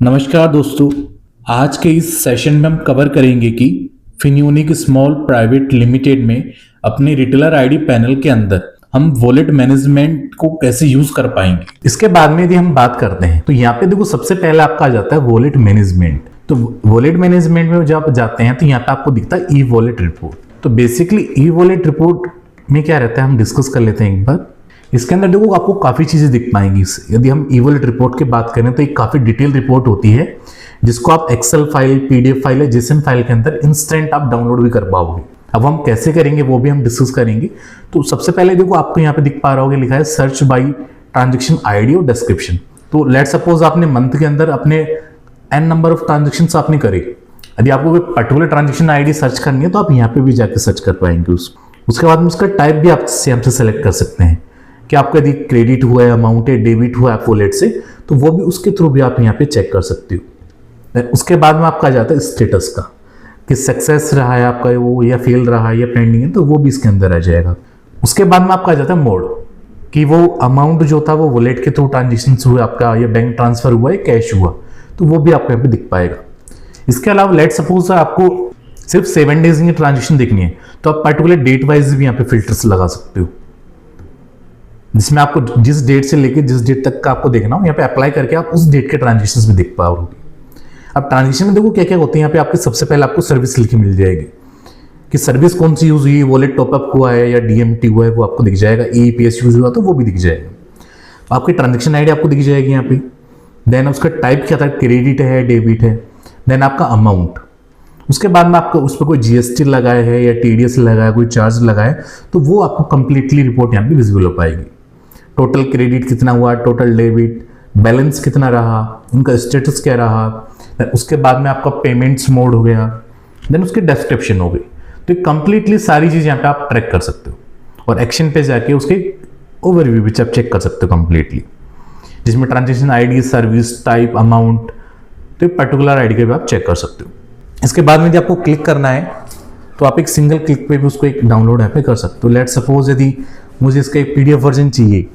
नमस्कार दोस्तों। आज के इस सेशन में हम कवर करेंगे कि फिनयूनिक स्मॉल प्राइवेट लिमिटेड में अपने रिटेलर आईडी पैनल के अंदर हम वॉलेट मैनेजमेंट को कैसे यूज कर पाएंगे। इसके बाद में यदि हम बात करते हैं तो यहाँ पे देखो सबसे पहले आपका आ जाता है वॉलेट मैनेजमेंट। तो वॉलेट मैनेजमेंट में जब आप जाते हैं तो यहाँ पे आपको दिखता है ई वॉलेट रिपोर्ट। तो बेसिकली ई वॉलेट रिपोर्ट में क्या रहता है हम डिस्कस कर लेते हैं एक बार। इसके अंदर देखो आपको काफ़ी चीज़ें दिख पाएंगी। यदि हम ई वॉलेट रिपोर्ट की बात करें तो एक काफ़ी डिटेल रिपोर्ट होती है जिसको आप एक्सेल फाइल, पीडीएफ फाइल या जेएसएन फाइल के अंदर इंस्टेंट आप डाउनलोड भी कर पाओगे। अब हम कैसे करेंगे वो भी हम डिस्कस करेंगे। तो सबसे पहले देखो आपको यहाँ पे दिख पा रहा होगा लिखा है सर्च बाई ट्रांजेक्शन आईडी और डिस्क्रिप्शन। तो लेट सपोज आपने मंथ के अंदर अपने एन नंबर ऑफ ट्रांजेक्शन आपने करे। यदि आपको कोई पर्टिकुलर ट्रांजेक्शन आईडी सर्च करनी है तो आप यहाँ पे भी जाके सर्च कर पाएंगे उसके बाद में उसका टाइप भी आप यहाँ से सेलेक्ट कर सकते हैं कि आपका यदि क्रेडिट हुआ है, अमाउंट है, डेबिट हुआ है वॉलेट से, तो वो भी उसके थ्रू भी आप यहाँ पे चेक कर सकते हो। उसके बाद में आपका आ जाता है स्टेटस का कि सक्सेस रहा है आपका वो या फेल रहा है या पेंडिंग है, तो वो भी इसके अंदर आ जाएगा। उसके बाद में आपका आ जाता है मोड कि वो अमाउंट जो था वो वॉलेट के थ्रू ट्रांजेक्शन हुआ आपका या बैंक ट्रांसफर हुआ या कैश हुआ, तो वो भी आपको यहाँ पे दिख पाएगा। इसके अलावा लेट सपोज आपको सिर्फ 7 डेज की ट्रांजेक्शन देखनी है तो आप पर्टिकुलर डेट वाइज भी यहाँ पे फिल्टर्स लगा सकते हो, जिसमें आपको जिस डेट से लेकर जिस डेट तक का आपको देखना हो यहाँ पे अप्लाई करके आप उस डेट के ट्रांजेक्शंस भी देख पाओगे। अब ट्रांजेक्शन में देखो क्या क्या होते हैं। यहाँ पे आपके सबसे पहले आपको सर्विस लिखी मिल जाएगी कि सर्विस कौन सी यूज हुई, वॉलेट टॉपअप हुआ है या डीएमटी हुआ है, वो आपको दिख जाएगा। ईपीएस यूज हुआ तो वो भी दिख जाएगा। आपकी ट्रांजेक्शन आईडी आपको दिख जाएगी यहाँ पे। देन उसका टाइप क्या था, क्रेडिट है, डेबिट है। देन आपका अमाउंट। उसके बाद में आपको उस पर कोई जीएसटी लगाया है या टीडीएस लगाया, कोई चार्ज लगाया, तो वो आपको कंप्लीटली रिपोर्ट यहाँ पे विजिबल हो पाएगी। टोटल क्रेडिट कितना हुआ, टोटल डेबिट, बैलेंस कितना रहा, उनका स्टेटस क्या रहा। उसके बाद में आपका पेमेंट्स मोड हो गया, देन उसकी डिस्क्रिप्शन हो गई। तो कंप्लीटली सारी चीज़ यहाँ पे आप ट्रैक कर सकते हो और एक्शन पे जाके उसके ओवरव्यू भी आप चेक कर सकते हो कंप्लीटली, जिसमें transaction ID, service type, amount, तो पर्टिकुलर आईडी के भी आप चेक कर सकते हो। इसके बाद में यदि आपको क्लिक करना है तो आप एक सिंगल क्लिक पे भी उसको एक डाउनलोड यहाँ पे कर सकते हो। लेट सपोज यदि मुझे इसका एक पीडीएफ वर्जन चाहिए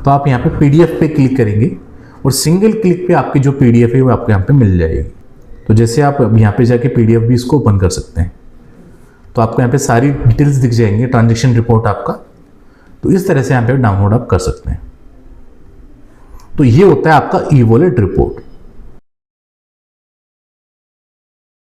तो आप यहाँ पे पीडीएफ पे क्लिक करेंगे और सिंगल क्लिक पे आपकी जो पीडीएफ है वो आपको यहाँ पे मिल जाएगी। तो जैसे आप यहाँ पे जाके पीडीएफ भी इसको ओपन कर सकते हैं तो आपको यहाँ पे सारी डिटेल्स दिख जाएंगे, ट्रांजेक्शन रिपोर्ट आपका। तो इस तरह से यहाँ पे डाउनलोड आप कर सकते हैं। तो ये होता है आपका ई वॉलेट रिपोर्ट।